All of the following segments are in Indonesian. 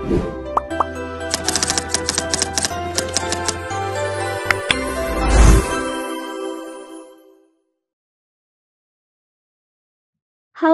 Halo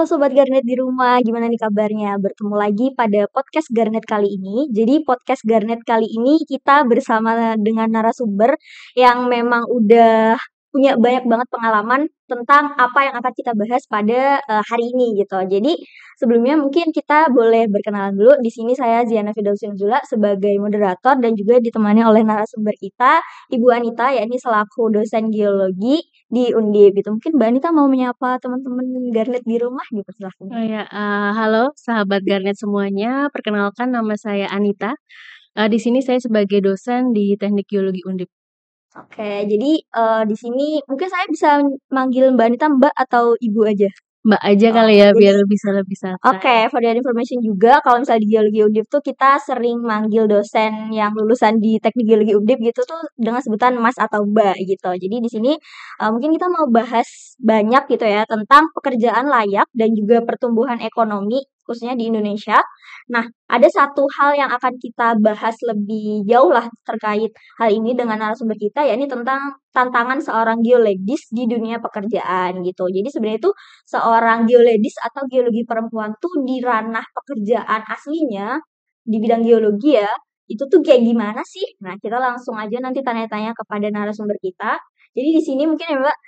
Sobat Garnet di rumah, gimana nih kabarnya? Bertemu lagi pada podcast Garnet kali ini. Jadi podcast Garnet kali ini kita bersama dengan narasumber yang memang udah punya banyak banget pengalaman tentang apa yang akan kita bahas pada hari ini gitu. Jadi sebelumnya mungkin kita boleh berkenalan dulu. Di sini saya Ziana Firdausy Nurjula sebagai moderator dan juga ditemani oleh narasumber kita Ibu Anita, yakni selaku dosen geologi di Undip gitu. Mungkin Mbak Anita mau menyapa teman-teman Garnet di rumah gitu, silahkan. Oh ya, halo sahabat Garnet semuanya. Perkenalkan nama saya Anita. Di sini saya sebagai dosen di Teknik Geologi Undip. Oke, jadi di sini mungkin saya bisa manggil Mbak Anita Mbak atau Ibu aja. Mbak aja kali Oke, ya, jadi biar bisa lebih santai. oke, for your information juga kalau misalnya di Geologi Undip tuh kita sering manggil dosen yang lulusan di Teknik Geologi Undip gitu tuh dengan sebutan Mas atau Mbak gitu. Jadi di sini mungkin kita mau bahas banyak gitu ya tentang pekerjaan layak dan juga pertumbuhan ekonomi khususnya di Indonesia. Nah, ada satu hal yang akan kita bahas lebih jauh lah terkait hal ini dengan narasumber kita, yakni tentang tantangan seorang geologis di dunia pekerjaan gitu. Jadi sebenarnya itu seorang geologis atau geologi perempuan tuh di ranah pekerjaan aslinya di bidang geologi ya, itu tuh kayak gimana sih? Nah, kita langsung aja nanti tanya-tanya kepada narasumber kita. Jadi di sini mungkin ya Mbak,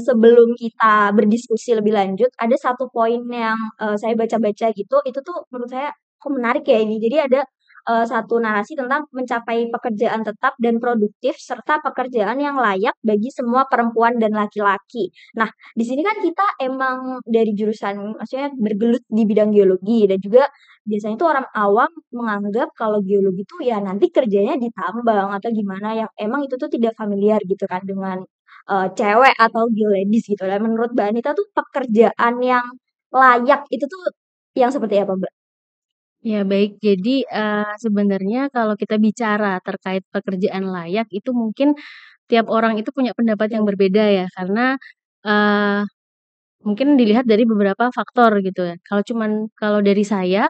sebelum kita berdiskusi lebih lanjut, ada satu poin yang saya baca-baca gitu, itu tuh menurut saya kok menarik ya ini. Jadi ada satu narasi tentang mencapai pekerjaan tetap dan produktif serta pekerjaan yang layak bagi semua perempuan dan laki-laki. Nah, di sini kan kita emang dari jurusan maksudnya bergelut di bidang geologi dan juga biasanya tuh orang awam menganggap kalau geologi tuh ya nanti kerjanya di tambang atau gimana yang emang itu tuh tidak familiar gitu kan dengan cewek atau geologis gitu. Dan menurut Mbak Anita tuh pekerjaan yang layak itu tuh yang seperti apa, Mbak? Ya baik, jadi sebenarnya kalau kita bicara terkait pekerjaan layak itu mungkin tiap orang itu punya pendapat yang Iya, berbeda ya, karena eee, mungkin dilihat dari beberapa faktor gitu ya. Kalau dari saya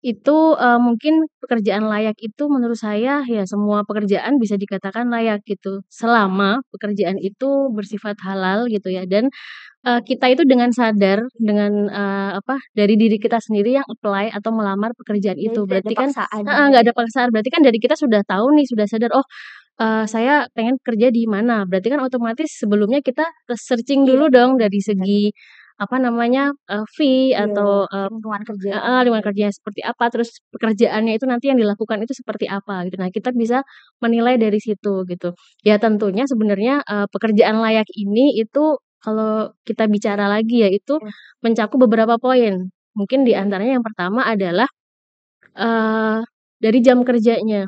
itu, mungkin pekerjaan layak itu menurut saya ya semua pekerjaan bisa dikatakan layak gitu, selama pekerjaan itu bersifat halal gitu ya dan, kita itu dengan sadar dengan, dari diri kita sendiri yang apply atau melamar pekerjaan jadi itu. tidak ada Berarti kan paksaan heeh, gitu nggak ya. ada paksaan, berarti kan dari kita sudah tahu nih, sudah sadar, "Oh, saya pengen kerja di mana." Berarti kan otomatis sebelumnya kita searching Iya, dulu dong dari benar. segi, fee Iya, atau, lingkungan kerja. heeh, lingkungan kerjanya seperti apa, terus pekerjaannya itu nanti yang dilakukan itu seperti apa gitu. Nah, kita bisa menilai dari situ gitu. Ya tentunya sebenarnya, pekerjaan layak ini itu kalau kita bicara lagi ya itu Ya. mencakup beberapa poin. Mungkin di antaranya yang pertama adalah, eee, dari jam kerjanya.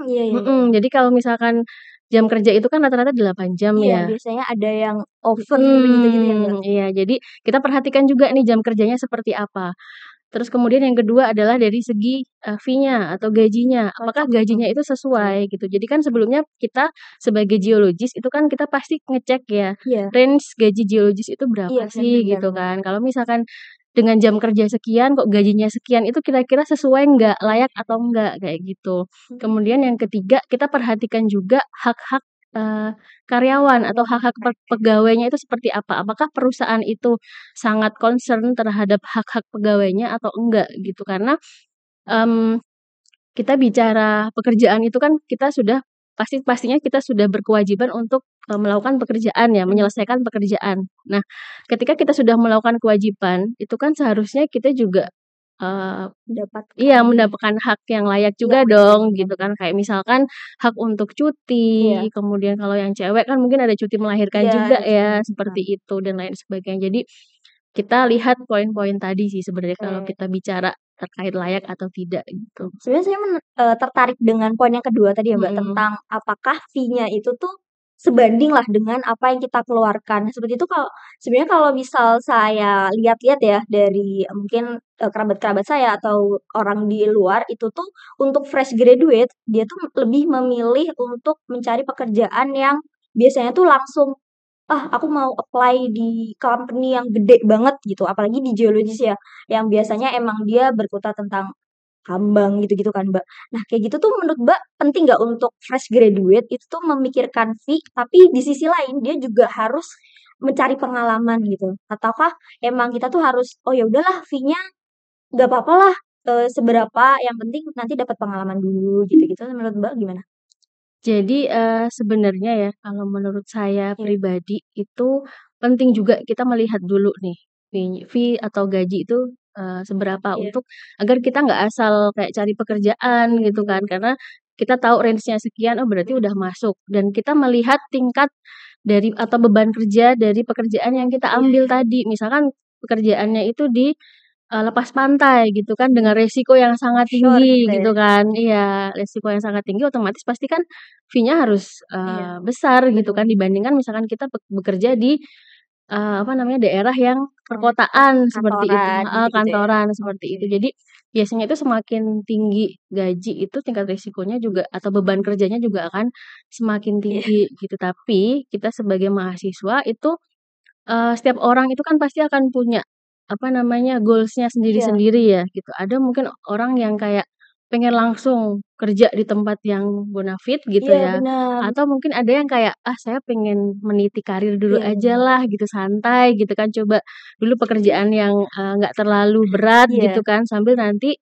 Iya iya iya. Jadi kalau misalkan jam kerja itu kan rata-rata 8 jam Iya, ya. biasanya ada yang over gitu-gitu ya, Mbak? Iya, jadi kita perhatikan juga nih jam kerjanya seperti apa. Terus kemudian yang kedua adalah dari segi, fee-nya atau gajinya, apakah Cocok atau gajinya itu enggak gitu ya? sesuai gitu. Jadi kan sebelumnya kita sebagai geologis itu kan kita pasti ngecek ya, Iya range gaji geologis itu iya, berapa bener sih bener gitu bener. kan. Kalau misalkan dengan jam kerja sekian kok gajinya sekian itu kira-kira sesuai nggak, layak atau enggak, kayak gitu. Kemudian yang ketiga kita perhatikan juga hak-hak, eee, karyawan atau Karyawan, hak-hak oke. pegawainya itu seperti apa. Apakah perusahaan itu sangat concern terhadap hak-hak pegawainya atau enggak gitu. Karena, mmm, kita bicara pekerjaan itu kan kita sudah pastinya kita sudah berkewajiban untuk, melakukan pekerjaan ya, Bener, menyelesaikan pekerjaan. Nah, ketika kita sudah melakukan kewajiban, itu kan seharusnya kita juga, eee, iya mendapatkan mendapatkan hak yang layak iya, juga bener dong bener gitu bener. kan. Kayak misalkan hak untuk cuti, Iya kemudian kalau yang cewek kan mungkin ada cuti melahirkan iya, juga ada cuti ya, melahirkan. seperti itu dan lain sebagainya. Jadi kita lihat poin-poin tadi sih sebenarnya kalau Oke. kita bicara terkait layak atau tidak gitu. Sebenarnya saya tertarik dengan poin yang kedua tadi ya, Mbak, Mhm. tentang apakah fee-nya itu tuh sebanding lah dengan apa yang kita keluarkan. Seperti itu kalau sebenarnya kalau misal saya lihat-lihat ya dari mungkin, kerabat-kerabat saya atau orang di luar itu tuh untuk fresh graduate dia tuh lebih memilih untuk mencari pekerjaan yang biasanya tuh langsung, "Ah, aku mau apply di company yang gede banget," gitu, apalagi di geologis ya, yang biasanya emang dia berkutat tentang tambang gitu-gitu kan, Mbak. Nah, kayak gitu tuh menurut Mbak penting nggak untuk fresh graduate itu tuh memikirkan fee, tapi di sisi lain dia juga harus mencari pengalaman gitu? Ataukah emang kita tuh harus, "Oh ya udahlah fee-nya nggak papalah, seberapa, yang penting nanti dapat pengalaman dulu," gitu-gitu menurut Mbak gimana? Jadi, sebenarnya ya kalau menurut saya Iya, pribadi itu penting juga kita melihat dulu nih fee atau gaji itu, seberapa iya, untuk agar kita nggak asal kayak cari pekerjaan iya, gitu bener kan. bener. Karena kita tahu range-nya sekian, oh berarti udah masuk dan kita melihat tingkat dari atau beban kerja dari pekerjaan yang kita Iya ambil iya, tadi. Misalkan pekerjaannya itu di lepas pantai gitu kan dengan resiko yang sangat offshore tinggi gitu ya? gitu kan. Iya, resiko yang sangat tinggi otomatis pasti kan fee-nya harus, Iya, besar gitu bener kan bener. dibandingkan misalkan kita bekerja di, apa namanya, daerah yang Komunitas perkotaan seperti itu kantoran heeh, gitu-gitu ya? kantoran seperti Oke. itu. Jadi biasanya itu semakin tinggi gaji itu tingkat resikonya juga atau beban kerjanya juga akan semakin Iya tinggi gitu. Tapi kita sebagai mahasiswa itu setiap orang itu kan pasti akan punya, apa namanya, goals-nya iya sendiri-sendiri ya, gitu. Ada mungkin orang yang kayak pengen langsung kerja di tempat yang bonafit gitu iya ya, bener. atau mungkin ada yang kayak, "Ah, saya pengen meniti karir dulu Iya bener. ajalah gitu, santai," gitu kan, coba dulu pekerjaan yang, nggak terlalu berat gitu Iya, kan, sambil nanti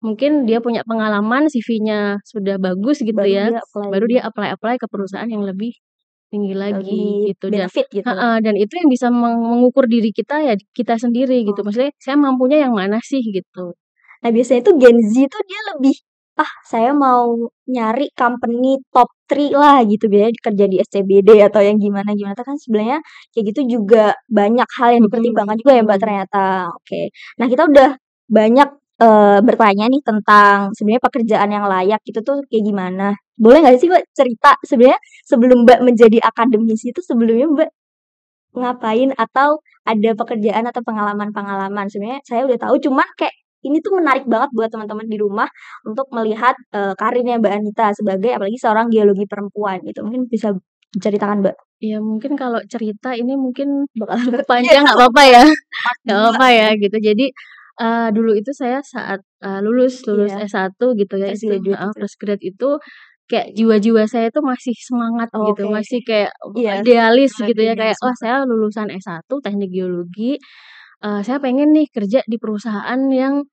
mungkin dia punya pengalaman, CV-nya sudah bagus gitu baru ya, dia apply baru dia apply-apply ke perusahaan yang lebih tinggi lebih lagi gitu benefit gitu. dan itu yang bisa mengukur diri kita ya kita sendiri gitu. Oke. Maksudnya saya mampunya yang mana sih gitu. Nah, biasanya tuh Gen Z tuh dia lebih, "Ah, saya mau nyari company top 3 lah," gitu, biasanya kerja di SCBD atau yang gimana-gimana tuh kan sebenarnya kayak gitu juga banyak hal yang Mhm dipertimbangkan juga ya, Mbak, mhm. ternyata. Oke. Nah, kita udah banyak, bertanya nih tentang sebenarnya pekerjaan yang layak itu tuh kayak gimana. Boleh nggak sih, Mbak, cerita sebenarnya sebelum Mbak menjadi akademisi itu sebelumnya Mbak ngapain atau ada pekerjaan atau pengalaman-pengalaman? Sebenarnya saya udah tahu, cuman kayak ini tuh menarik banget buat teman-teman di rumah untuk melihat, karirnya Mbak Anita sebagai apalagi seorang geologi perempuan gitu. Mungkin bisa diceritakan, Mbak? Ya mungkin kalau cerita ini mungkin Bakal cukup iya panjang itu nggak apa-apa pokoknya ya? part Nggak 2 apa-apa ya nih. gitu. Jadi, dulu itu saya saat, lulus lulus Iya, S1 gitu ya fresh itu graduate heeh, itu. fresh grad itu kayak jiwa-jiwa saya tuh masih semangat gitu, Oke, masih kayak, iya, idealis gitu ya kayak, idealisme "Wah saya lulusan S1 Teknik Geologi, saya pengen nih kerja di perusahaan yang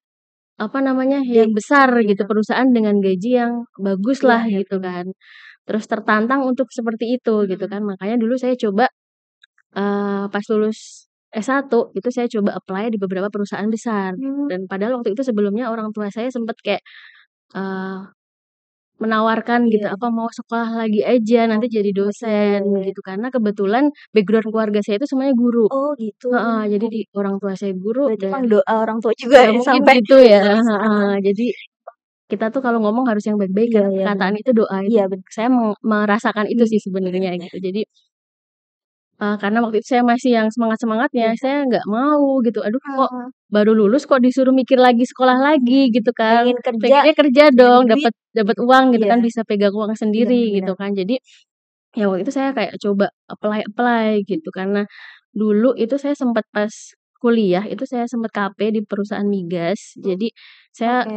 apa namanya, gede yang besar gitu, gitu. perusahaan dengan gaji yang bagus Iya lah iya, gitu bener. kan. Terus tertantang untuk seperti itu gitu Mhm. kan. Makanya dulu saya coba, pas lulus S1 itu saya coba apply di beberapa perusahaan besar. Mmm, Dan padahal waktu itu sebelumnya orang tua saya sempet kayak, eee, menawarkan gitu, iya. apa mau sekolah lagi aja nanti jadi Oh, iya dosen iya iya. gitu. Karena kebetulan background keluarga saya itu semuanya guru. Oh gitu. Heeh, jadi di orang tua saya guru Berarti dan emang doa orang tua juga ya ya mungkin sampai gitu ya, lulus, heeh. heeh. Jadi kita tuh kalau ngomong harus yang baik-baik Iya karena iya, bener. perkataan itu doa itu Iya bener. saya merasakan itu Iya, sih bener sebenarnya bener. gitu. Jadi, karena waktu itu saya masih yang semangat-semangatnya, Iya. saya nggak mau gitu, aduh kok Heeh. baru lulus kok disuruh mikir lagi sekolah lagi gitu kan. Pengen kerja, Pengennya kerja nyari dong, duit dapat dapat uang gitu iya, kan, bisa pegang uang bener sendiri gitu bener. kan. Jadi, ya waktu itu saya kayak coba apply-apply gitu, karena dulu itu saya sempat pas kuliah, itu saya sempat KP di perusahaan migas. Mmm, Jadi saya, oke.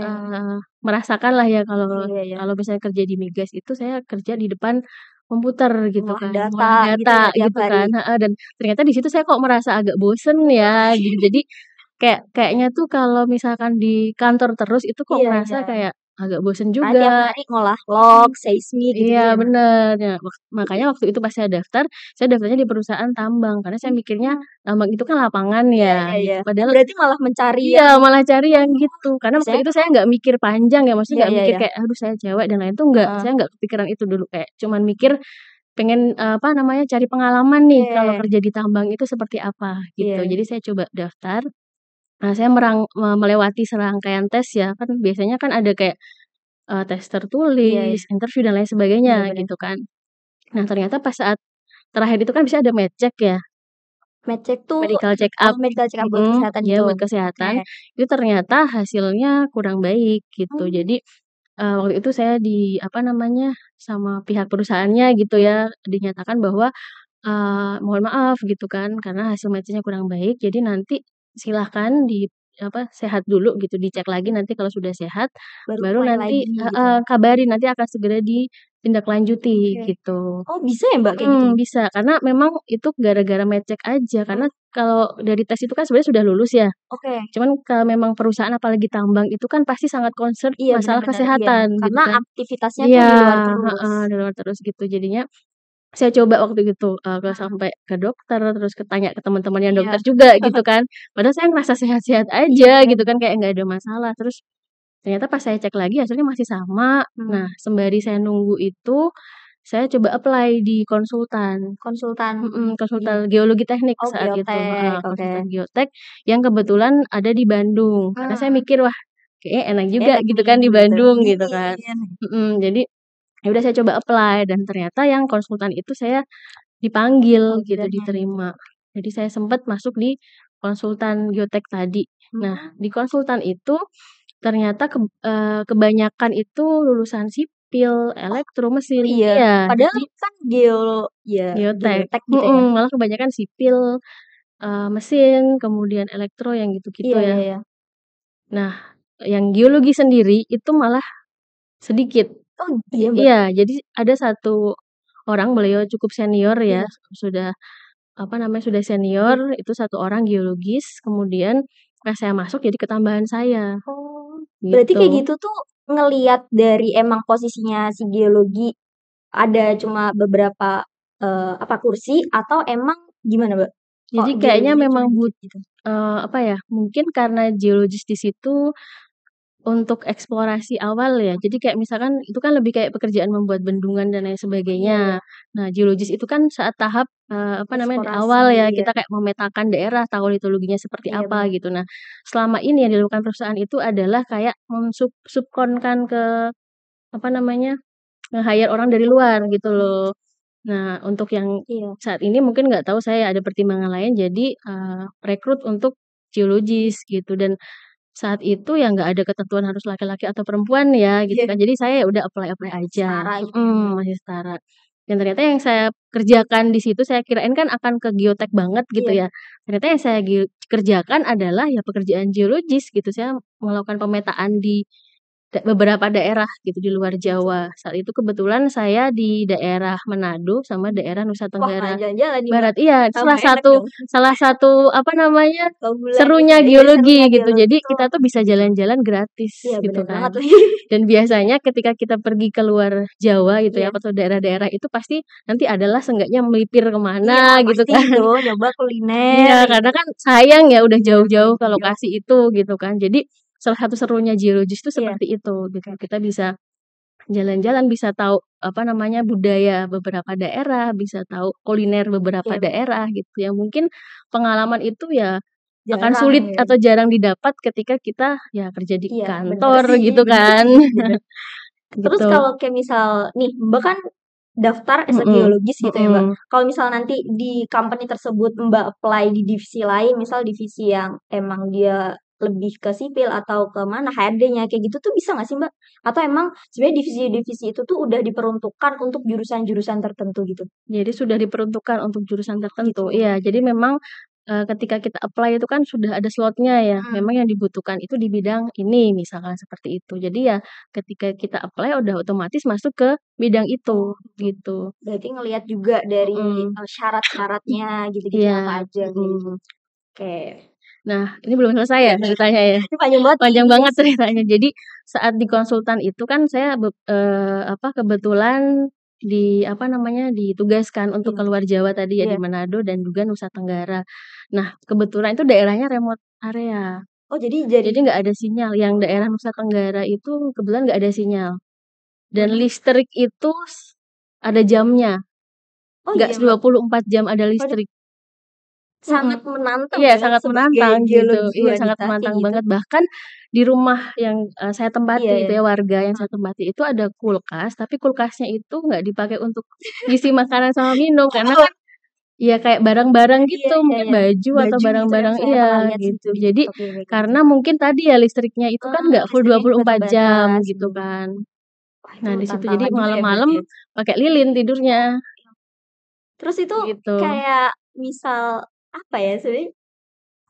merasakan lah ya Iya kalau iya iya. kalau misalnya kerja di migas itu saya kerja di depan komputer gitu Ngolah kan, data ngolah gitu ya data tiap gitu hari. kan heeh, dan ternyata di situ saya kok merasa agak bosen ya gitu. Jadi kayaknya tuh kalau misalkan di kantor terus itu kok Iya ngerasa iya. kayak agak bosen Karena tiap juga. hari ngolah log, seismik Iya gitu-gitu ya, Mbak? bener, ya makanya waktu itu pas saya daftarnya di perusahaan tambang, karena saya mikirnya Mmm, tambang itu kan lapangan iya ya iya iya. gitu, Oh padahal berarti malah mencari iya yang malah cari yang oh, gitu, karena waktu biasanya itu saya kalau nggak mikir panjang ya, maksudnya iya nggak iya mikir iya. kayak, "Aduh saya cewek dan lain-lain," tuh nggak, Heeh. saya nggak kepikiran itu dulu, kayak cuman mikir pengen, apa namanya, cari pengalaman nih kalau Oke. kerja di tambang itu seperti apa gitu. Iya. Jadi saya coba daftar, saya melewati serangkaian tes ya, kan biasanya kan ada kayak, tes Iya tertulis, iya. interview dan lain sebagainya Bener bener. gitu kan. Nah ternyata pas saat terakhir itu kan bisa ada med check ya, Medcheck tuh medical check oh up medical check up buat kesehatan iya gitu? buat Oke. kesehatan, itu ternyata hasilnya kurang baik gitu. Mmm, Jadi, waktu itu saya apa namanya, sama pihak perusahaannya gitu iya. ya, dinyatakan bahwa, "Mohon maaf," gitu kan, "karena hasil med check-nya kurang baik, jadi nanti silahkan sehat dulu gitu, dicek lagi nanti kalau sudah sehat, Baru baru apply nanti lagi gitu. kabarin nanti akan segera ditindaklanjuti Oke. gitu. Oh bisa ya Mbak kayak gitu? Bisa, karena memang itu gara-gara ngecek aja, karena kalau dari tes itu kan sebenarnya sudah lulus ya, Oke. cuman kalau memang perusahaan apalagi tambang itu kan pasti sangat concern Iya masalah benar-benar iya, kesehatan gitu karena kan. aktivitasnya tuh Iya, di luar terus. heeh, di luar terus gitu. Jadinya saya coba waktu itu, sampai ke dokter, terus tanya ke teman-teman yang Iya. dokter juga gitu kan. Padahal saya ngerasa sehat-sehat aja Iya. gitu kan, kayak nggak ada masalah. Terus ternyata pas saya cek lagi hasilnya masih sama. Nah, sembari saya nunggu itu, saya coba apply di konsultan. Konsultan di Konsultan geologi teknik oh saat itu, geotek, oke. konsultan geotek yang kebetulan ada di Bandung. Karena saya mikir, "Wah, kayaknya enak juga Enak gitu nih kan di gitu, Bandung," gitu kan. dingin. Jadi ya udah saya coba apply dan ternyata yang konsultan itu saya dipanggil gitu, Panggilannya gitu. diterima. Jadi saya sempat masuk di konsultan geotek tadi. Nah, di konsultan itu ternyata kebanyakan itu lulusan sipil, elektro, Oh mesin. iya, Iya, padahal jadi kan ya geotek, geotek gitu ya? malah kebanyakan sipil, mesin, kemudian elektro yang gitu-gitu Iya ya. iya iya. Nah, yang geologi sendiri itu malah sedikit. Oh iya Mbak? Iya, jadi ada satu orang, beliau cukup senior ya, Iya. sudah sudah senior, Iya. itu satu orang geologis, kemudian pas saya masuk jadi ketambahan saya, Oh, berarti kayak gitu. gitu tuh ngelihat dari emang posisinya si geologi ada cuma beberapa, kursi atau emang gimana Mbak? Kok Jadi kayaknya geologinya cuma memang dikit gitu? mungkin karena geologis di situ untuk eksplorasi awal ya, jadi kayak misalkan itu kan lebih kayak pekerjaan membuat bendungan dan lain Oh iya iya, sebagainya. Nah, geologis itu kan saat tahap, di eksplorasi, awal ya, iya. kita kayak memetakan daerah, tahu litologinya seperti Iya apa bener. gitu. Nah, selama ini yang dilakukan perusahaan itu adalah kayak subkonkan ke, nge-hire orang dari luar gitu loh. Nah, untuk yang Iya. saat ini mungkin nggak tahu, saya ada pertimbangan lain jadi, rekrut untuk geologis gitu, dan saat itu ya nggak ada ketentuan harus laki-laki atau perempuan ya gitu Iya, kan. Jadi saya ya udah apply-apply aja, setara gitu ya Mbak? masih setara. Dan ternyata yang saya kerjakan di situ, saya kirain kan akan ke geotek banget gitu Iya. ya. Ternyata yang saya kerjakan adalah ya pekerjaan geologis gitu. Saya melakukan pemetaan di beberapa daerah gitu di luar Jawa. Saat itu kebetulan saya di daerah Manado sama daerah Nusa Wah Tenggara nggak jalan-jalan nih Mbak, Barat. Iya, tambah enak dong. salah satu Keunggulannya serunya iya geologi serunya gitu. geologi Jadi tuh kita tuh bisa gitu. jalan-jalan gratis Iya gitu bener kan. banget lagi. Dan biasanya ketika kita pergi ke luar Jawa gitu ya, Iya. atau daerah-daerah itu pasti nanti adalah seenggaknya melipir ke Iya mana gitu pasti kan. itu nyoba kuliner Iya, gitu. karena kan sayang ya udah Iya jauh-jauh ke jauh-jauh. lokasi itu gitu kan. Jadi salah satu serunya geologis itu Iya, seperti itu gitu. oke. Kita bisa jalan-jalan, bisa tahu budaya beberapa daerah, bisa tahu kuliner beberapa Iya bener, daerah gitu. Yang mungkin pengalaman itu ya akan jarang sulit ya. atau jarang didapat ketika kita ya kerja di Iya kantor gitu bener kan. sih, bener. Terus Gitu. kalau kayak misal nih Mbak kan daftar as a Mhm, geologis gitu ya Mbak. mhm. Kalau misal nanti di company tersebut Mbak apply di divisi lain, misal divisi yang emang dia lebih ke sipil atau ke mana HRD-nya kayak gitu tuh bisa nggak sih Mbak? Atau emang sebenarnya divisi-divisi itu tuh udah diperuntukkan untuk jurusan-jurusan tertentu gitu? Jadi sudah diperuntukkan untuk jurusan Oh gitu, tertentu. Iya, oke. jadi memang, ketika kita apply itu kan sudah ada slotnya ya, Mhm. memang yang dibutuhkan itu di bidang ini, misalkan seperti itu. Jadi ya ketika kita apply udah otomatis masuk ke bidang Oh itu, gitu. gitu. Berarti ngelihat juga dari, Mhm. syarat-syaratnya gitu-gitunya apa Iya, aja kayak gitu. mhm. Oke. Nah, ini belum selesai ya ceritanya ya? Ini panjang banget nih, Panjang iya banget sih. ceritanya. Jadi saat di konsultan itu kan saya kebetulan ditugaskan untuk Iya keluar Jawa tadi ya, di iya. Manado dan juga Nusa Tenggara. Nah, kebetulan itu daerahnya remote area, Oh jadi jadi nggak ada sinyal. Yang daerah Nusa Tenggara itu kebetulan nggak ada sinyal, dan waduh. listrik itu ada jamnya, Oh nggak iya Mbak? 24 jam ada Waduh listrik. sangat Mhm. menantang Iya, ya sangat sebagai menantang gitu. geologi Iya, sangat wanita kayak menantang gitu. banget. Bahkan di rumah yang, saya Iya tempati ya. gitu ya, warga yang Heeh. saya tempati itu ada kulkas, tapi kulkasnya itu nggak dipakai untuk ngisi makanan sama minum, karena Oh kan ya kayak barang-barang iya gitu, iya mungkin iya. baju atau Baju gitu kan barang-barang saya pernah iya, lihat sih gitu. di Jadi TikTok juga kayak gitu. karena mungkin tadi ya listriknya itu kan nggak full Listriknya juga 24 jam terbatas, gitu bener. kan. Wah itu Nah, di situ jadi tantangan juga ya malam-malam berarti ya? pakai lilin tidurnya, Terus itu gitu. kayak misal, apa ya, sebenarnya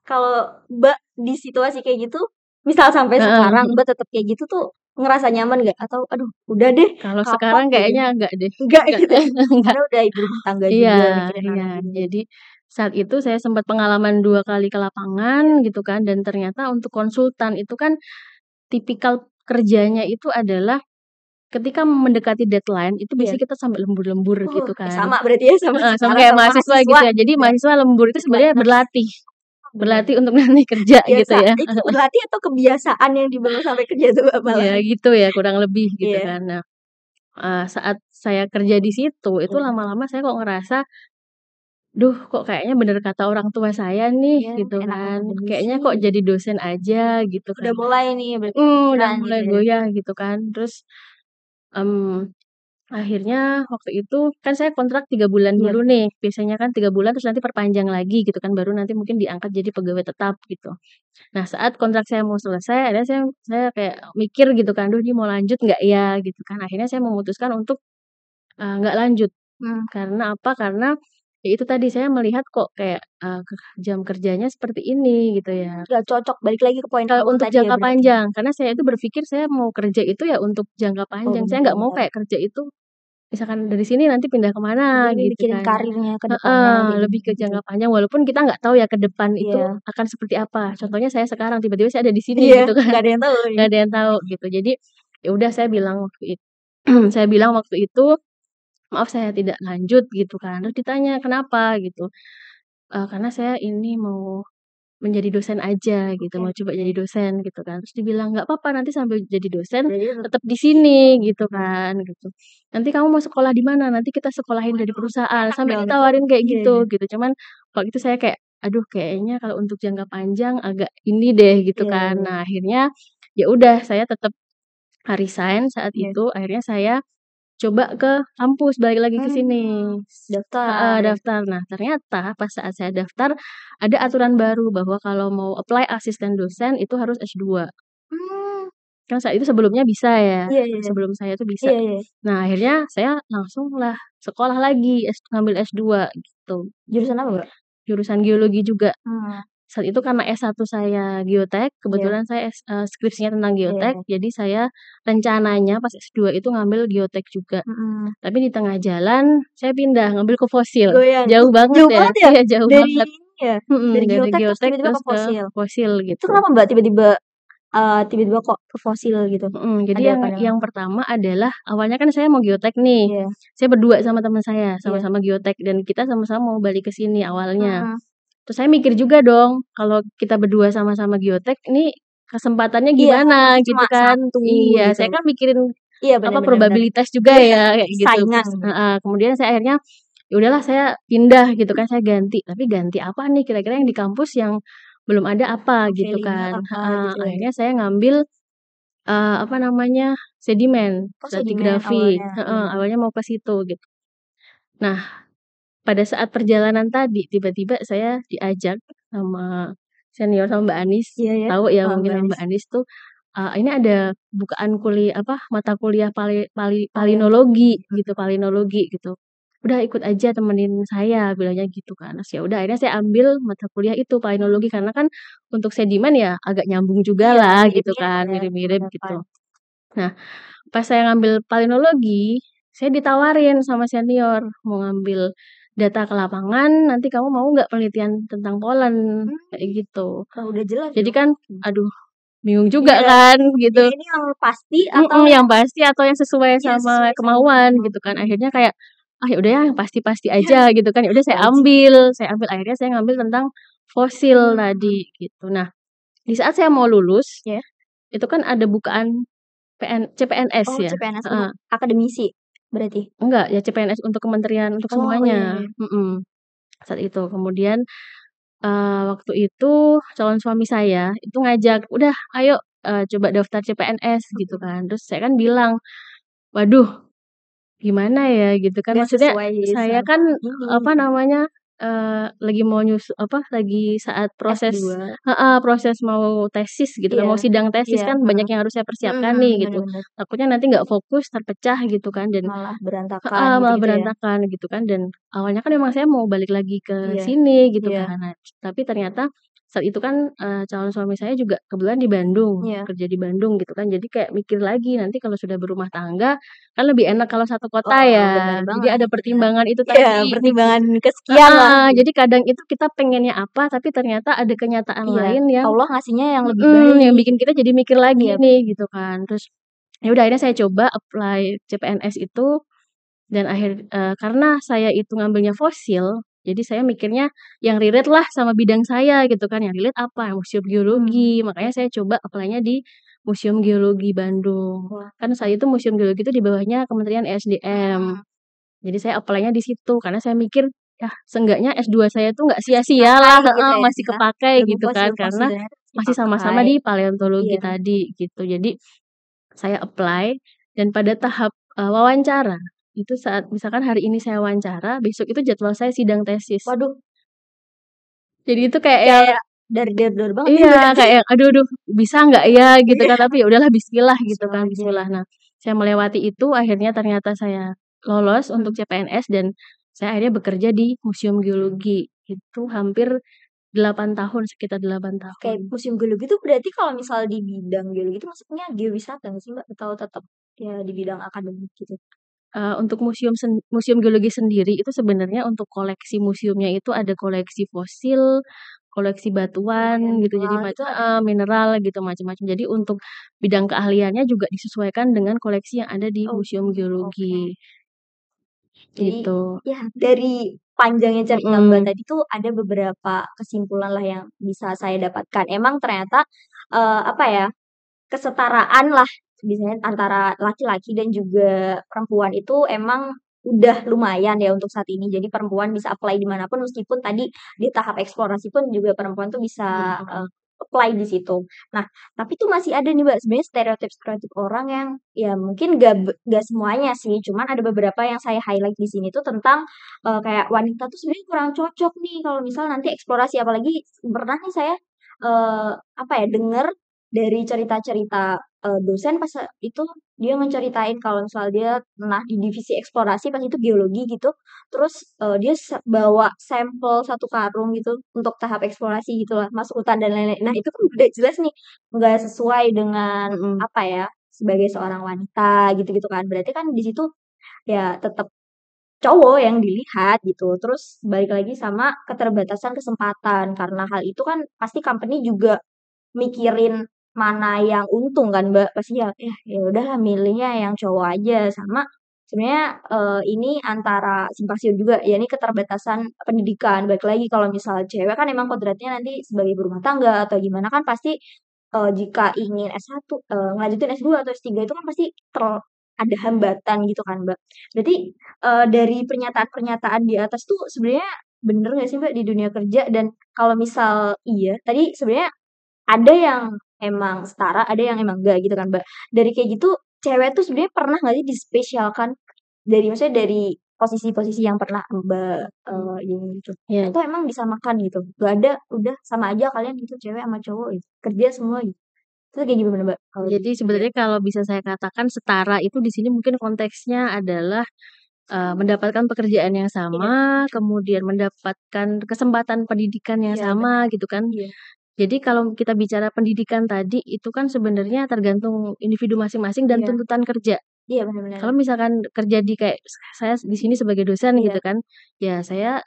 kalau Mbak di situasi kayak gitu, misal sampai Heeh, sekarang mhm. Mbak tetap kayak gitu tuh ngerasa nyaman nggak? Atau aduh udah deh Kalau kapok sekarang gitu? kayaknya enggak deh, Enggak enggak gitu ya? enggak. Karena udah ibu rumah tangga Iya juga, mikirin iya. anak juga. Jadi saat itu saya sempat pengalaman 2 kali ke lapangan Iya. gitu kan, dan ternyata untuk konsultan itu kan tipikal kerjanya itu adalah ketika mendekati deadline itu Iya. biasanya kita sampai lembur-lembur gitu kan. Sama berarti ya sama Heeh, sama sekarang kayak sama mahasiswa mahasiswa gitu ya. Jadi gitu ya? mahasiswa lembur itu sebenarnya Deadline-nya berlatih, bener. berlatih untuk nanti kerja gitu Biasa ya. itu berlatih atau kebiasaan yang dibangun sampai kerja tuh Mbak Iya malahan? gitu ya, kurang lebih gitu Iya. kan. Nah, saat saya kerja di situ, itu Iya. lama-lama saya kok ngerasa, "Duh, kok kayaknya bener kata orang tua saya nih," Iya, gitu enak kan. "Kayaknya akademisi kok gitu. jadi dosen aja," gitu Udah kan. mulai nih berpikiran Udah mulai gitu ya? goyah gitu kan. Terus, mmm, akhirnya waktu itu kan saya kontrak 3 bulan Iya, dulu nih, biasanya kan 3 bulan terus nanti perpanjang lagi gitu kan, baru nanti mungkin diangkat jadi pegawai tetap gitu. Nah, saat kontrak saya mau selesai, akhirnya saya kayak mikir gitu kan, "Duh, ini mau lanjut nggak ya?" Gitu kan. Akhirnya saya memutuskan untuk, nggak lanjut. mmm, Karena apa? Karena ya itu tadi, saya melihat kok kayak, jam kerjanya seperti ini gitu ya. nggak cocok, balik lagi ke poin Kalau awal untuk tadi ya jangka berarti? panjang, karena saya itu berpikir saya mau kerja itu ya untuk jangka Oh, panjang. Saya bener nggak mau bener. kayak kerja itu misalkan dari sini nanti pindah ke mana Jadi lebih gitu mikirin kan. karirnya ke depannya Heeh, kayak lebih gimana ke gitu. jangka panjang walaupun kita nggak tahu ya ke depan itu Iya. akan seperti apa. Contohnya saya sekarang tiba-tiba saya ada di sini Iya, gitu kan, nggak ada yang tahu nih. nggak ada yang tahu gitu. Jadi ya udah saya bilang waktu saya bilang waktu itu, "Maaf saya tidak lanjut," gitu kan. Terus ditanya, "Kenapa?" Gitu, "Karena saya ini mau menjadi dosen aja gitu, Oke mau coba oke. jadi dosen," gitu kan. Terus dibilang, "Nggak apa-apa nanti sambil jadi dosen Jadi tetap di sini," gitu kan, gitu. "Nanti kamu mau sekolah di mana? Nanti kita sekolahin dari waduh perusahaan," enak sampai dong itu. ditawarin kayak Iya iya. gitu. Cuman waktu itu saya kayak, "Aduh kayaknya kalau untuk jangka panjang agak ini deh," gitu Iya kan. iya Nah akhirnya ya udah saya tetap resign saat iya. itu, akhirnya saya coba ke kampus, balik lagi ke sini. Mmm, Heeh, daftar ya? daftar. Nah, ternyata pas saat saya daftar, ada aturan baru bahwa kalau mau apply asisten dosen itu harus S2. Mmm, Kan saat itu sebelumnya bisa ya, iya iya iya. sebelum saya tuh bisa. Iya iya. Nah, akhirnya saya langsung lah sekolah lagi, ngambil S2 gitu, Jurusan apa Mbak? jurusan geologi juga. Mmm, Saat itu karena S1 saya geotek, iya kebetulan saya skripsinya tentang iya geotek, iya. jadi saya rencananya pas S2 itu ngambil geotek juga. Mhm. Tapi di tengah jalan saya pindah ngambil ke fosil, Goyang, jauh banget jauh ya, banget ya? iya jauh Dari banget, ini ya, dari dari geotek terus geotek tiba-tiba terus ke ke fosil. fosil Itu gitu. kenapa Mbak tiba-tiba, tiba-tiba kok ke fosil gitu? Jadi Ada yang pandangan pertama adalah awalnya kan saya mau geotek nih, iya saya berdua sama teman saya, iya. sama-sama geotek dan kita sama-sama mau balik ke sini awalnya. Mhm. Terus saya mikir juga dong, kalau kita berdua sama-sama geotek nih kesempatannya Iya, kalau gimana masih cuma gitu kan. satu Iya, gitu. saya kan mikirin Iya, bener bener bener. probabilitas juga Iya, ya kayak gitu. saingan Terus gitu. heeh, kemudian saya akhirnya ya udahlah saya pindah gitu kan, saya ganti. Tapi ganti apa nih kira-kira yang di kampus yang belum ada apa gitu Profilingnya kan. apa Heeh, gitu ya. akhirnya saya ngambil, apa namanya, sedimen, Oh, sedimen stratigrafi. awalnya, Heeh, iya. awalnya mau ke situ gitu. Nah, pada saat perjalanan tadi tiba-tiba saya diajak sama senior, sama Mbak Anis, Iya ya, tahu ya heeh, mungkin Mbak sama Anis. Mbak Anis tuh, ini ada bukaan mata kuliah Paleontologi. palinologi gitu, palinologi gitu. "Udah ikut aja temenin saya," bilangnya gitu kan. Terus ya udah akhirnya saya ambil mata kuliah itu palinologi karena kan untuk sedimen ya agak nyambung Iya, jugalah gitu mirip-mirip kan, ya, mirip-mirip bener kan. gitu. Nah, pas saya ngambil palinologi, saya ditawarin sama senior, "Mau ngambil data ke lapangan, nanti kamu mau nggak penelitian tentang polen?" Kayak Mmm, gitu. wah udah jelas Jadi dong. kan, aduh bingung juga Iya, kan gitu. ini yang pasti atau Yang yang pasti atau yang sesuai iya sama sesuai sama kemauan gitu kan. kemauan. Akhirnya kayak, "Ah, ya udah ya yang pasti-pasti Iya, aja," gitu kan. Ya udah wajib. akhirnya saya ngambil tentang fosil Mmm, tadi gitu. Nah, di saat saya mau lulus, iya. itu kan ada bukaan CPNS Oh, ya, CPNS untuk heeh. akademisi berarti? Enggak, ya CPNS untuk kementerian, untuk Oh, iya semuanya, iya. saat itu. Kemudian, waktu itu calon suami saya itu ngajak, "Udah ayo, coba daftar CPNS," gitu Mhm, kan. Terus saya kan bilang, "Waduh gimana ya?" Gitu kan. nggak Maksudnya sesuai saya sama kan, ini apa gitu, namanya, lagi mau lagi saat proses S2. heeh, proses mau tesis gitu kan, Iya mau sidang tesis iya, kan banyak heeh. yang harus saya Mhm persiapkan mhm, nih bener gitu. bener. Takutnya nanti nggak fokus, terpecah gitu kan dan Malah berantakan heeh, malah gitu-gitu ya? berantakan gitu kan dan awalnya kan memang saya mau balik lagi ke Iya sini gitu iya. kan. Nah, tapi ternyata saat itu kan, calon suami saya juga kebetulan di Bandung, Iya. kerja di Bandung gitu kan. Jadi kayak mikir lagi, nanti kalau sudah berumah tangga, kan lebih enak kalau satu kota Oh, bener ya. Jadi banget, ada iya. pertimbangan itu Iya, tadi, gitu. pertimbangan kesekian lah. Heeh, jadi kadang itu kita pengennya apa, tapi ternyata ada kenyataan Iya, lain yang Allah ngasihnya yang lebih baik. yang bikin kita jadi mikir lagi Iya, nih, gitu kan. Terus, ya udah akhirnya saya coba apply CPNS itu dan karena saya itu ngambilnya fosil, jadi saya mikirnya yang relate lah sama bidang saya gitu kan, yang relate apa, museum geologi, makanya saya coba apply-nya di Museum Geologi Bandung. Wah, Kan saat itu Museum Geologi itu di bawahnya Kementerian ESDM. Jadi saya apply-nya di situ, karena saya mikir, ya seenggaknya S2 saya tuh nggak masih sia-sia kepakai lah, gitu heeh, ya, masih kepakai ilmu gitu kan, karena fosil-fosilnya itu masih masih sama-sama kepakai. di paleontologi Iya. tadi gitu. Jadi saya apply dan pada tahap, wawancara, itu saat misalkan hari ini saya wawancara, besok itu jadwal saya sidang tesis. Waduh, Jadi itu kayak yang kayak dar banget ya iya, berarti. kayak yang, "Aduh aduh, bisa nggak ya?" Gitu Iya, kan, tapi ya udahlah bismillah gitu bismillah kan, aja ya. bismillah. Nah, saya melewati itu akhirnya ternyata saya lolos untuk Mhm. CPNS dan saya akhirnya bekerja di Museum Geologi. Itu hampir 8 tahun, sekitar 8 Kayak tahun. museum geologi itu berarti kalau misal di bidang geologi itu maksudnya geowisata nggak sih Mbak? Atau tetap ya di bidang akademik gitu? Untuk museum geologi sendiri itu sebenarnya untuk koleksi museumnya itu ada koleksi fosil, koleksi Oh batuan ya, gitu, jadi mineral gitu ada ya? mineral gitu macam-macam. Jadi untuk bidang keahliannya juga disesuaikan dengan koleksi yang ada di Oh, museum oke. geologi, Jadi gitu. ya dari panjangnya cerita Mbak Mhm, tadi tuh ada beberapa kesimpulan lah yang bisa saya dapatkan. Emang ternyata, apa ya, kesetaraan lah biasanya antara laki-laki dan juga perempuan itu emang udah lumayan ya untuk saat ini. Jadi perempuan bisa apply di mana pun meskipun tadi di tahap eksplorasi pun juga perempuan tuh bisa, mhm, apply di situ. Nah, tapi tuh masih ada nih Mbak sebenarnya stereotip-stereotip orang yang ya mungkin nggak semuanya sih, cuman ada beberapa yang saya highlight di sini tuh tentang, kayak wanita tuh sebenarnya kurang cocok nih kalau misal nanti eksplorasi. Apalagi pernah nih saya, apa ya, dengar dari cerita-cerita, dosen pas itu dia ngeceritain kalau misal dia pernah di divisi eksplorasi pas itu geologi gitu, terus, dia bawa sampel satu karung gitu untuk tahap eksplorasi gitulah, masuk hutan dan lain-lain. Nah itu kan udah jelas nih nggak sesuai dengan mhm. apa ya, sebagai seorang wanita gitu-gitu kan. Berarti kan di situ ya tetep cowok yang dilihat gitu. Terus balik lagi sama keterbatasan kesempatan, karena hal itu kan pasti company juga mikirin mana yang untung kan, Mbak, pasti ya ya udahlah milihnya yang cowok aja. Sama sebenarnya, ini antara simpang siur juga, ya ini keterbatasan pendidikan. Balik lagi kalau misal cewek kan emang kodratnya nanti sebagai berumah tangga atau gimana kan pasti, jika ingin S1, ngelanjutin S2 atau S3 itu kan pasti ada hambatan gitu kan, Mbak. Berarti, dari pernyataan-pernyataan di atas tuh sebenarnya bener nggak sih, Mbak, di dunia kerja? Dan kalau misal iya, tadi sebenarnya ada yang emang setara, ada yang emang enggak gitu kan, Mbak. Dari kayak gitu, cewek tuh sebenarnya pernah nggak sih dispesialkan dari maksudnya dari posisi-posisi yang pernah Mbak, ini gitu? Iya, Atau emang disamakan gitu? Nggak ada, udah sama aja kalian gitu cewek sama cowok gitu, kerja semua gitu. Itu kayak gimana, Mbak, kalau di jadi kerja? sebenarnya kalau bisa saya katakan setara itu di sini mungkin konteksnya adalah, mendapatkan pekerjaan yang Iya, sama, kemudian mendapatkan kesempatan pendidikan yang iya sama bener, gitu kan. iya, Jadi kalau kita bicara pendidikan tadi, itu kan sebenarnya tergantung individu masing-masing dan iya, tuntutan kerja. iya bener bener, Kalau misalkan kerja di kayak saya di sini sebagai dosen gitu iya, kan, ya saya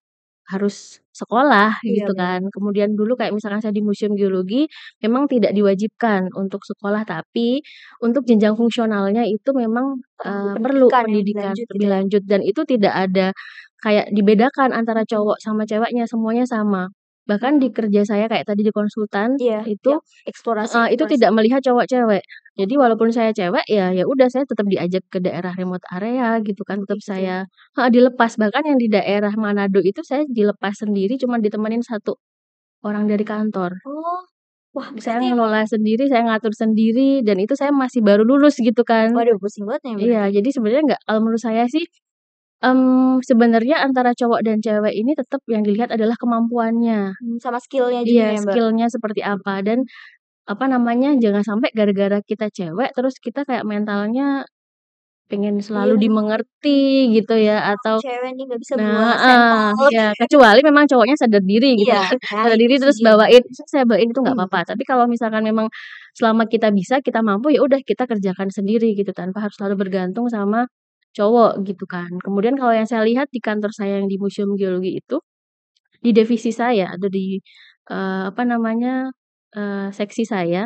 harus sekolah iya gitu bener, kan. Kemudian dulu kayak misalkan saya di Museum Geologi, memang tidak diwajibkan untuk sekolah, tapi untuk jenjang fungsionalnya itu memang, untuk perlu pendidikan yang lebih pendidikan lanjut gitu lebih ya? lanjut dan itu tidak ada kayak dibedakan antara Mhm, cowok sama ceweknya, semuanya sama. Bahkan di mhm, kerja saya kayak tadi di konsultan, iya, itu yang eksplorasi heeh, itu eksplorasi. tidak melihat cowok-cewek. Jadi Oh, walaupun saya cewek, ya udah saya tetap diajak ke daerah remote area gitu kan, oke tetap gitu ya? saya heeh, dilepas. Bahkan yang di daerah Manado itu saya dilepas sendiri cuman ditemenin satu orang dari kantor. Oh, wah Saya berarti emang ngelola sendiri, saya ngatur sendiri, dan itu saya masih baru lulus gitu kan. waduh pusing banget nih Iya, berarti. jadi sebenarnya nggak kalau menurut saya sih, sebenarnya antara cowok dan cewek ini tetap yang dilihat adalah kemampuannya. Sama skill-nya juga Iya, ya, Mbak? skill-nya seperti apa dan apa namanya, jangan sampai gara-gara kita cewek terus kita kayak mentalnya pengen Iya, selalu dimengerti gitu ya, aku atau cewek nih nggak bisa nah buat heeh, sampel. ya kecuali memang cowoknya sadar diri gitu Iya, kan, nah sadar itu diri sih. terus bawain, "Saya bawain," itu nggak Mhm, apa-apa. Tapi kalau misalkan memang selama kita bisa, kita mampu, ya udah kita kerjakan sendiri gitu, tanpa harus selalu bergantung sama cowok gitu kan. Kemudian kalau yang saya lihat di kantor saya yang di Museum Geologi itu, di divisi saya atau di, apa namanya, seksi saya,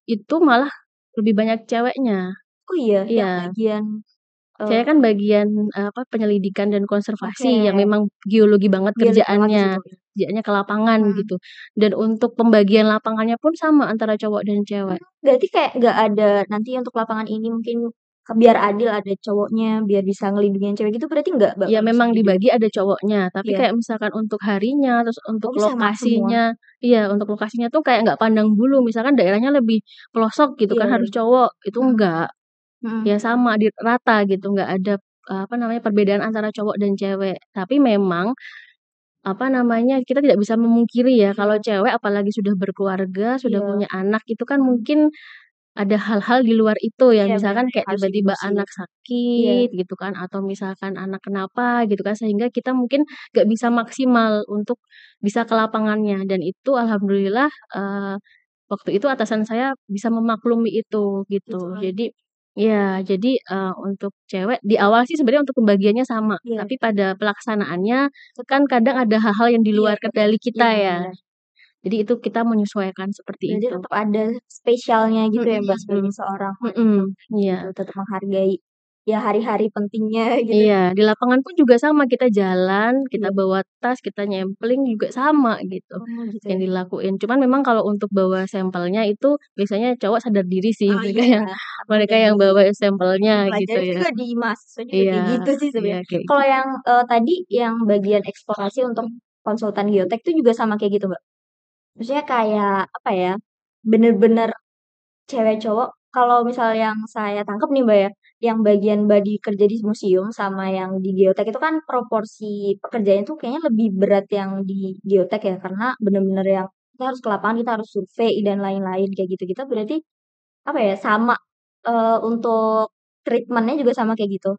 itu malah lebih banyak ceweknya. oh iya yang Iya. bagian, Saya eee, kan bagian, apa, penyelidikan dan oke, konservasi yang memang geologi banget geologi banget di kerjaannya, situ ya? kerjaannya ke lapangan Mhm. gitu. Dan untuk pembagian lapangannya pun sama antara cowok dan cewek. Berarti kayak nggak ada nanti untuk lapangan ini mungkin biar adil ada cowoknya, biar bisa ngelindungin cewek gitu berarti nggak Mbak, Ya kalau memang misalnya di dibagi ada divisi? cowoknya, tapi Iya? kayak misalkan untuk harinya, terus untuk Oh sama semua? lokasinya iya, untuk lokasinya tuh kayak nggak pandang bulu, misalkan daerahnya lebih pelosok gitu Iya kan iya. harus cowok, itu Mhm enggak. mhm. Ya sama di rata gitu, nggak ada, apa namanya, perbedaan antara cowok dan cewek. Tapi memang apa namanya, kita tidak bisa memungkiri ya kalau Iya cewek apalagi sudah berkeluarga, sudah iya. punya anak, itu kan Mhm. mungkin ada hal-hal di luar itu ya, Iya benar misalkan yang kayak harus tiba-tiba diurusin. anak Iya. sakit gitu kan, atau misalkan anak kenapa gitu kan, sehingga kita mungkin nggak bisa maksimal untuk bisa ke lapangannya dan itu alhamdulillah, waktu itu atasan saya bisa memaklumi itu Gitu gitu. kan. Jadi ya, jadi, untuk cewek di awal sih sebenarnya untuk pembagiannya sama, Iya. tapi pada pelaksanaannya Tetap kan kadang ada hal-hal yang di iya luar iya bener. kendali Iya kita bener ya. bener. Jadi itu kita menyesuaikan seperti Berarti itu. tetap ada spesialnya gitu ya Mbak, sebagai Mhm, seorang wanita mhm, kayak gitu, iya. tetap menghargai ya hari-hari pentingnya gitu. Iya, di lapangan pun juga sama, kita jalan, kita Iya. bawa tas, kita nyempling juga sama gitu, Oh gitu yang ya. dilakuin. Cuman memang kalau untuk bawa sampelnya itu biasanya cowok sadar diri sih, Oh iya, karena mereka udah yang bawa sampelnya gitu dipelajari ya. juga di mahasiswa juga Iya, kayak gitu sih iya sebenarnya. kayak Kalau gitu. yang, tadi yang bagian eksplorasi untuk konsultan geotek itu juga sama kayak gitu, Mbak? Maksudnya kayak, apa ya, bener-bener cewek cowok kalau misal yang saya tangkep nih, Mbak, ya, yang bagian body kerja di museum sama yang di geotek itu kan proporsi pekerjaannya tuh kayaknya lebih berat yang di geotek ya, karena bener-bener yang kita harus ke lapangan, kita harus survei dan lain-lain kayak gitu-gitu. Berarti apa ya, sama, untuk treatment-nya juga sama kayak gitu?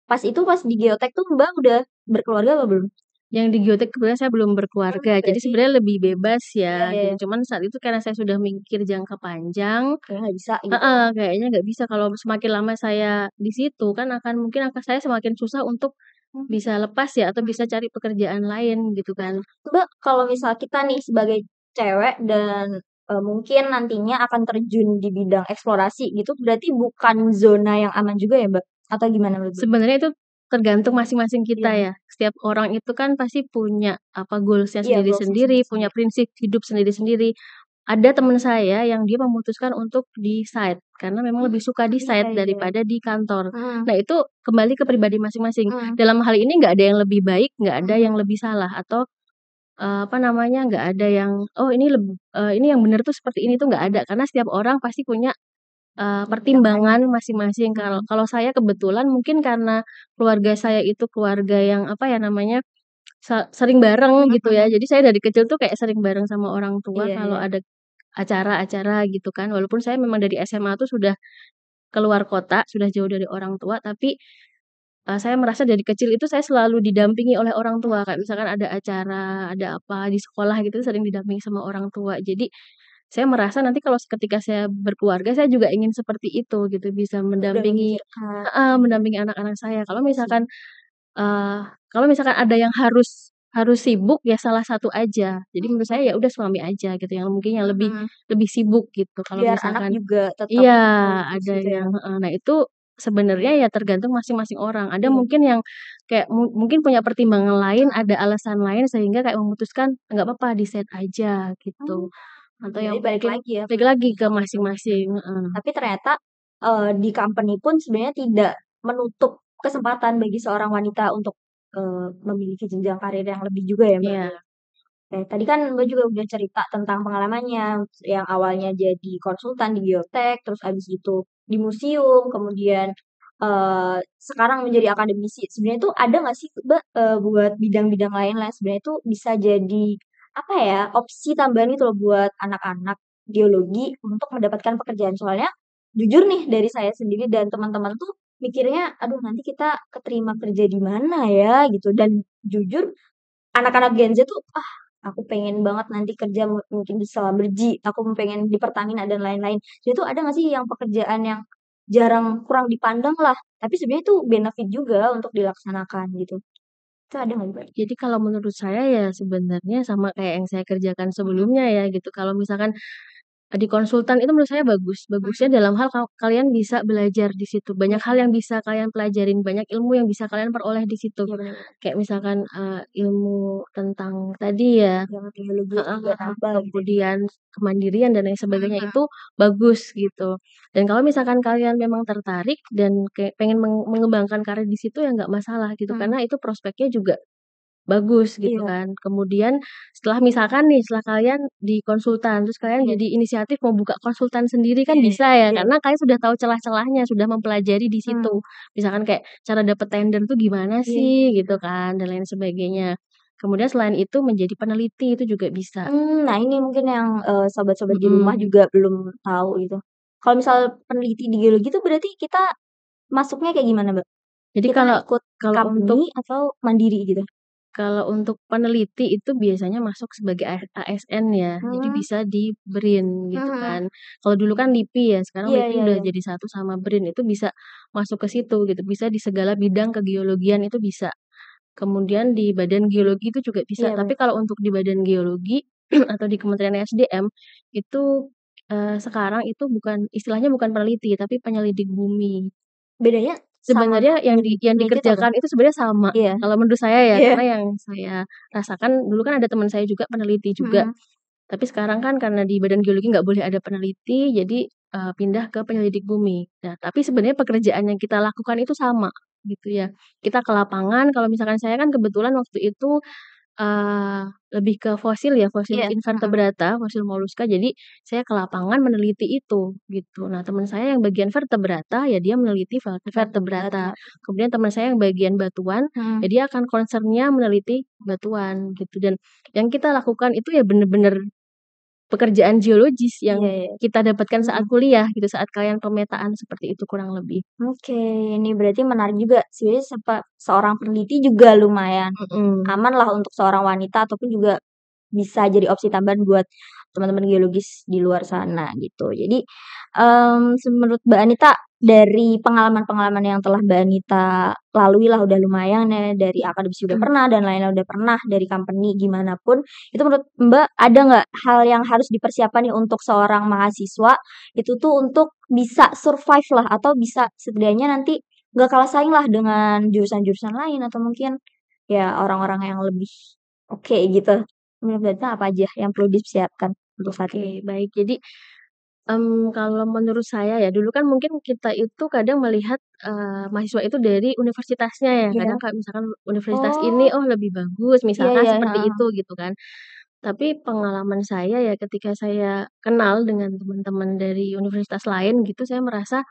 Pas di geotek tuh Mbak udah berkeluarga apa belum? Yang di geotek kebetulan saya belum berkeluarga, jadi Berarti sebenarnya lebih bebas iya ya iya gitu. iya, Cuman saat itu karena saya sudah mikir jangka panjang kayaknya nggak bisa gitu ya? heeh, kayaknya nggak bisa kalau semakin lama saya di situ kan akan mungkin saya semakin susah untuk Mhm bisa lepas ya atau mhm. bisa cari pekerjaan lain gitu Nah, kan. Mbak, kalau misal kita nih sebagai cewek dan, mungkin nantinya akan terjun di bidang eksplorasi gitu, berarti bukan zona yang aman juga ya, Mbak? Atau gimana menurut Mbak? Sebenarnya itu tergantung masing-masing kita Iya ya. Setiap orang itu kan pasti punya apa, goals-nya iya, goals-nya sendiri-sendiri, punya sendiri-sendiri. prinsip hidup sendiri-sendiri. Ada teman saya yang dia memutuskan untuk di site, karena memang lebih suka di Iya site iya. daripada di kantor. Mhm Nah itu kembali ke pribadi masing-masing. mhm Dalam hal ini nggak ada yang lebih baik, nggak ada mhm. yang lebih salah atau, apa namanya, nggak ada yang, "Oh ini yang benar tuh seperti ini," tuh nggak ada. Karena setiap orang pasti punya Caranya pertimbangan ya? masing-masing. Kalau Mhm. kalau saya kebetulan mungkin karena keluarga saya itu keluarga yang, apa ya namanya, sering bareng Mhm gitu ya. mhm. Jadi saya dari kecil tuh kayak sering bareng sama orang tua Iya kalau iya. ada acara-acara gitu kan. Walaupun saya memang dari SMA tuh sudah keluar kota, sudah jauh dari orang tua, tapi, saya merasa dari kecil itu saya selalu didampingi oleh orang tua. Kayak misalkan ada acara, ada apa di sekolah gitu sering didampingi sama orang tua. Jadi saya merasa nanti kalau ketika saya berkeluarga, saya juga ingin seperti itu gitu, bisa Udah mendampingi memikirkan heeh, mendampingi anak-anak saya. iya sih. Eee, kalau misalkan ada yang harus harus sibuk, ya salah satu aja. Jadi menurut saya ya udah suami aja gitu, yang mungkin yang Mhm lebih mhm. lebih sibuk gitu. Kalau Biar anak misalkan juga tetap iya, fokus ada gitu ya? yang heeh. Nah itu sebenarnya ya tergantung masing-masing orang. Ada Iya. mungkin yang kayak mungkin punya pertimbangan lain, Mhm. ada alasan lain sehingga kayak memutuskan, "Nggak apa-apa di-set aja," gitu. Oh, Atau yang berarti balik mungkin lagi ya ke balik lagi ke masing-masing. masing-masing, heeh. Tapi ternyata, di company pun sebenarnya tidak menutup kesempatan bagi seorang wanita untuk, memiliki jenjang karir yang lebih juga ya, Mbak, Iya, ya? Oke, tadi kan Mbak juga udah cerita tentang pengalamannya, yang awalnya jadi konsultan di biotek, terus abis itu di museum, kemudian, sekarang menjadi akademisi. Sebenarnya tuh ada nggak sih Mbak, buat bidang-bidang lain lah sebenarnya itu bisa jadi, apa ya, opsi tambahan gitu loh buat anak-anak geologi untuk mendapatkan pekerjaan? Soalnya jujur nih dari saya sendiri dan teman-teman tuh mikirnya, "Aduh nanti kita keterima kerja di mana ya?" Gitu. Dan jujur anak-anak Gen Z tuh, "Ah, aku pengen banget nanti kerja mungkin di Selebriti, aku pengen di Pertamina dan lain-lain." Jadi tuh ada nggak sih yang pekerjaan yang kurang dipandang lah, tapi sebenarnya itu benefit juga untuk dilaksanakan gitu. Itu ada nggak, Mbak? Jadi kalau menurut saya ya sebenarnya sama kayak yang saya kerjakan Mhm, sebelumnya ya gitu. Kalau misalkan di konsultan itu menurut saya bagus. Bagusnya mhm. dalam hal kalian bisa belajar di situ. Banyak hal Iya yang bisa kalian pelajarin, banyak ilmu yang bisa kalian peroleh di situ. iya, bener bener. Kayak misalkan, ilmu tentang tadi ya, Yang teknologi heeh juga heeh, nambah gitu ya. kemudian kemandirian dan lain Mhm sebagainya mhm. itu bagus gitu. Dan kalau misalkan kalian memang tertarik dan kayak pengen mengembangkan karir di situ ya nggak masalah gitu, Mhm. karena itu prospeknya juga bagus gitu Iya kan. Kemudian setelah misalkan nih, setelah kalian di konsultan, terus kalian iya jadi inisiatif mau buka konsultan sendiri kan iya bisa ya, iya. karena kalian sudah tahu celah-celahnya, sudah mempelajari di situ. Mmm, Misalkan kayak cara dapet tender tuh gimana iya sih iya. gitu kan, dan lain sebagainya. Kemudian selain itu menjadi peneliti itu juga bisa. Nah ini mungkin yang, sobat-sobat di rumah Mhm. juga belum tahu gitu. Kalau misal peneliti di geologi itu berarti kita masuknya kayak gimana, Mbak? Jadi Kita kalau ikut kalau untuk company atau mandiri gitu? Kalau untuk peneliti itu biasanya masuk sebagai ASN ya, jadi Mmm, bisa di BRIN mhm gitu mhm. kan. Kalau dulu kan LIPI ya, sekarang Iya LIPI iya udah iya. jadi satu sama BRIN, itu bisa masuk ke situ gitu, bisa di segala bidang kegeologian itu bisa. Kemudian di Badan Geologi itu juga bisa, Iya tapi bener. kalau untuk di Badan Geologi atau di Kementerian SDM itu, sekarang itu istilahnya bukan peneliti, tapi penyelidik bumi. Bedanya sama Sebenarnya yang peneliti itu apa? dikerjakan itu sebenarnya sama, Iya kalau menurut saya ya, iya. karena yang saya rasakan dulu kan ada teman saya juga peneliti juga, Mhm. tapi sekarang kan karena di Badan Geologi nggak boleh ada peneliti, jadi, pindah ke penyelidik bumi. Nah, tapi sebenarnya pekerjaan yang kita lakukan itu sama, gitu ya. Kita ke lapangan, kalau misalkan saya kan kebetulan waktu itu Eee, lebih ke fosil ya, fosil Iya, mhm. invertebrata, fosil moluska, jadi saya ke lapangan meneliti itu, gitu. Nah, teman saya yang bagian vertebrata, ya dia meneliti vertebrata. Vertebrata. Kemudian teman saya yang bagian batuan, Mhm. ya dia akan concern-nya meneliti batuan, gitu. Dan yang kita lakukan itu ya bener-bener pekerjaan geologis Iya yang iya. kita dapatkan saat Mhm. kuliah gitu, saat kalian pemetaan, seperti itu kurang lebih. Oke, ini berarti menarik juga. Sebenarnya seorang peneliti juga lumayan Mhm. aman lah untuk seorang wanita ataupun juga bisa jadi opsi tambahan buat teman-teman geologis di luar sana gitu. Jadi, menurut Mbak Anita dari pengalaman-pengalaman yang telah Mbak Anita lalui lah udah lumayan ya, dari akademisi udah pernah dan lain-lain udah pernah, dari company gimana pun, itu menurut Mbak ada nggak hal yang harus dipersiapkan nih untuk seorang mahasiswa, itu tuh untuk bisa survive lah atau bisa setidaknya nanti nggak kalah saing lah dengan jurusan-jurusan lain atau mungkin ya orang-orang yang lebih oke gitu. Menurut Mbak apa aja yang perlu disiapkan untuk saat ini? Oke, baik. Jadi kalau menurut saya ya, dulu kan mungkin kita itu kadang melihat, mahasiswa itu dari universitasnya ya, Iya. kadang kayak misalkan universitas ini, Oh, oh lebih bagus, iya misalkan iya, seperti heeh. itu gitu kan. Tapi pengalaman saya ya ketika saya kenal dengan teman-teman dari universitas lain gitu, saya merasa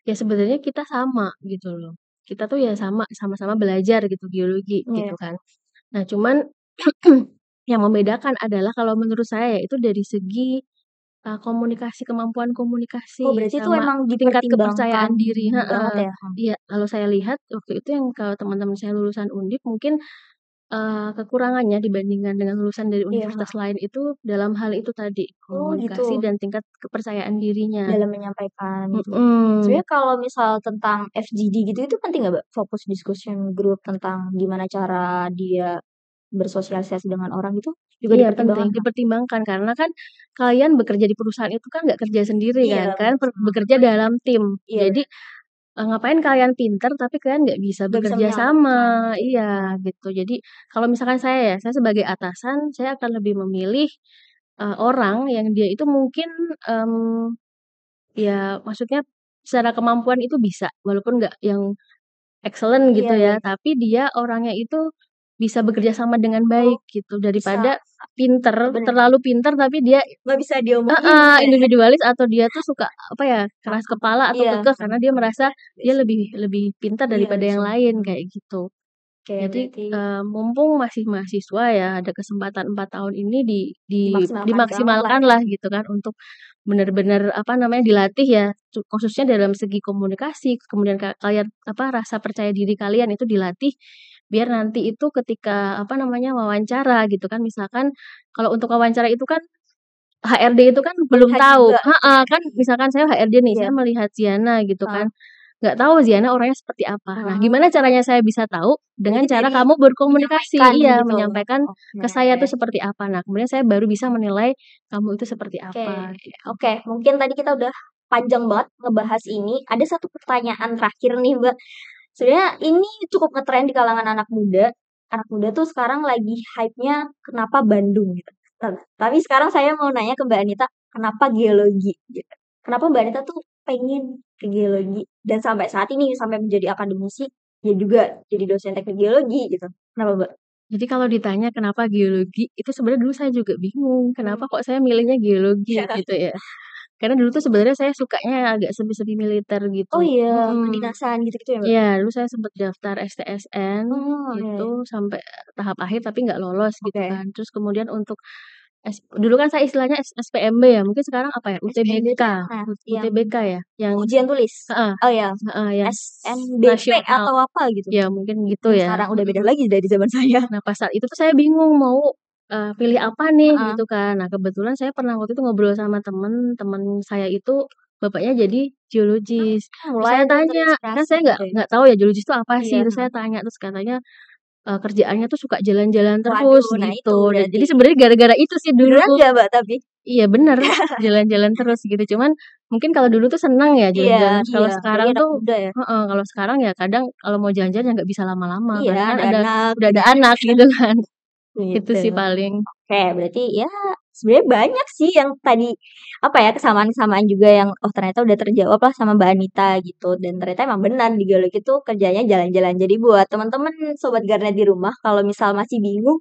ya sebenarnya kita sama gitu loh. Kita tuh ya sama-sama belajar gitu geologi gitu Iya. kan. Nah cuman yang membedakan adalah kalau menurut saya ya itu dari segi komunikasi, kemampuan Oh, komunikasi, berarti itu sama emang tingkat dipertimbangkan kepercayaan diri banget heeh. ya? Iya, kalau saya lihat waktu itu yang kalau teman-teman saya lulusan Undip mungkin, kekurangannya dibandingkan dengan lulusan dari Iya, universitas heeh. lain itu dalam hal itu tadi, Oh, komunikasi gitu. dan tingkat kepercayaan dirinya. Dalam menyampaikan gitu. Mhm. Sebenarnya kalau misal tentang FGD gitu itu penting nggak, Mbak? Fokus discussion group tentang gimana cara dia bersosialisasi dengan orang itu juga Iya penting, dipertimbangkan, Kak? dipertimbangkan karena kan kalian bekerja di perusahaan itu kan nggak kerja sendiri Iya, kan, kalian bener sama. bekerja dalam tim. Iya, Jadi bener. Ngapain kalian pinter, tapi kalian nggak bisa Nggak bisa bekerja sama, menyamakan gitu. iya, gitu. Jadi, kalau misalkan saya ya, saya sebagai atasan, saya akan lebih memilih, orang yang dia itu mungkin, mmm, ya maksudnya secara kemampuan itu bisa, walaupun nggak yang excellent gitu Iya ya, iya. tapi dia orangnya itu bisa bekerja sama dengan Oh, baik gitu, bisa daripada pinter, bener, terlalu pinter tapi dia nggak bisa diomongin heeh, gitu ya. individualis atau dia tuh suka, apa ya, keras Kakak. kepala atau Iya, kekeh karena dia merasa iya dia sih. lebih lebih pintar Iya, daripada bisa yang lain, memahami. kayak gitu. Oke, Jadi, berarti mumpung masih mahasiswa ya, ada kesempatan 4 tahun ini dimaksimalkan banget lah dimaksimalkan ya. lah gitu kan untuk benar-benar apa namanya, dilatih ya, khususnya dalam segi komunikasi, kemudian kalian apa, rasa percaya diri kalian itu dilatih, biar nanti itu ketika apa namanya, wawancara gitu kan, misalkan kalau untuk wawancara itu kan HRD itu kan belum Melihat tahu juga heeh, kan misalkan saya HRD nih, iya, saya melihat Ziana gitu heeh, kan, nggak tahu Ziana orangnya seperti apa. Nah, gimana oh, caranya saya bisa tahu? Dengan berarti cara dari kamu berkomunikasi, menyampaikan iya, gitu. menyampaikan Oke ke saya tuh seperti apa. Nah, kemudian saya baru bisa menilai kamu itu seperti oke apa, gitu. oke, mungkin tadi kita udah panjang banget ngebahas ini, ada satu pertanyaan terakhir nih, Mbak. Sebenarnya ini cukup ngetren di kalangan anak muda. Anak muda tuh sekarang lagi hype-nya kenapa Bandung gitu. Tapi sekarang saya mau nanya ke Mbak Anita, kenapa geologi gitu? Kenapa Mbak Anita tuh pengen ke geologi dan sampai saat ini sampai menjadi akademisi ya juga jadi dosen teknik geologi gitu. Kenapa Mbak? Jadi kalau ditanya kenapa geologi, itu sebenarnya dulu saya juga bingung, Hmm. kenapa kok saya milihnya geologi gitu ya. Karena dulu tuh sebenarnya saya sukanya agak semi-semi militer Oh gitu. iya, Mhm. kedinasan gitu-gitu ya Mbak? Iya, dulu saya sempat daftar STSN Oh iya, itu iya. sampai tahap akhir tapi nggak lolos gitu Oke. kan. Terus kemudian untuk dulu kan saya istilahnya SPMB ya, mungkin sekarang apa ya, SBMB UTBK, tuh yang mana? Yang UTBK ya, yang ujian tulis? heeh Oh ya, heeh, yang SNBP nasional, atau apa gitu? ya mungkin gitu Yang ya, sekarang udah beda mhm. lagi dari zaman saya. Nah, pas saat itu tuh saya bingung mau, pilih apa nih Heeh. gitu kan. Nah, kebetulan saya pernah waktu itu ngobrol sama temen saya itu bapaknya jadi geologis. Terus Mulai saya tuh tanya, kan terinspirasi saya gitu ya? nggak tahu ya geologis itu apa sih, Iya, terus saya heeh. tanya, terus katanya, kerjaannya tuh suka jalan-jalan terus Waduh, nah gitu. itu Jadi berarti. sebenarnya gara-gara itu sih Beneran dulu. nggak Mbak tapi? Iya bener, jalan-jalan terus gitu. Cuman mungkin kalau dulu tuh seneng ya Iya jalan-jalan, terus iya, kalau apalagi sekarang anak tuh muda ya. heeh, kalau sekarang ya kadang kalau mau jalan-jalan ya nggak bisa lama-lama Iya, karena kan ada anak udah ada gitu. anak gitu kan. Itu Gitu. sih paling. Oke, berarti ya sebenarnya banyak sih yang tadi, apa ya, kesamaan-kesamaan juga yang, oh ternyata udah terjawab lah sama Mbak Anita gitu, dan ternyata emang benar di geologi itu kerjanya jalan-jalan. Jadi buat teman-teman sobat Garnet di rumah, kalau misal masih bingung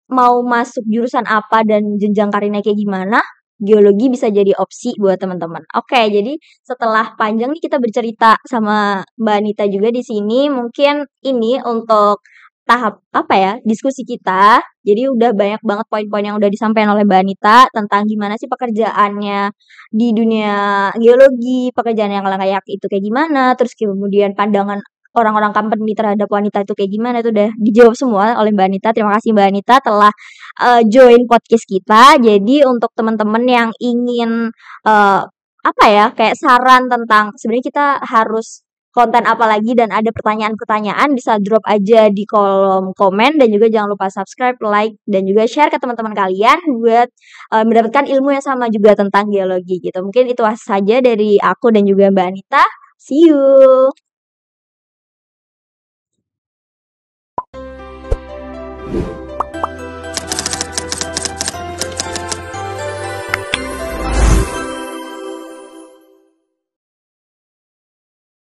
mau masuk jurusan apa dan jenjang karirnya kayak gimana, geologi bisa jadi opsi buat teman-teman. Oke, jadi setelah panjang nih kita bercerita sama Mbak Anita juga di sini, mungkin ini untuk tahap apa ya, diskusi kita. Jadi udah banyak banget poin-poin yang udah disampaikan oleh Mbak Anita tentang gimana sih pekerjaannya di dunia geologi, pekerjaan yang layak itu kayak gimana, terus kemudian pandangan orang-orang company terhadap wanita itu kayak gimana, itu udah dijawab semua oleh Mbak Anita. Terima kasih Mbak Anita telah, join podcast kita. Jadi untuk teman-teman yang ingin, apa ya, kayak saran tentang sebenarnya kita harus konten apa lagi dan ada pertanyaan-pertanyaan bisa drop aja di kolom komen dan juga jangan lupa subscribe, like, dan juga share ke teman-teman kalian buat, mendapatkan ilmu yang sama juga tentang geologi gitu. Mungkin itu saja dari aku dan juga Mbak Anita. See you.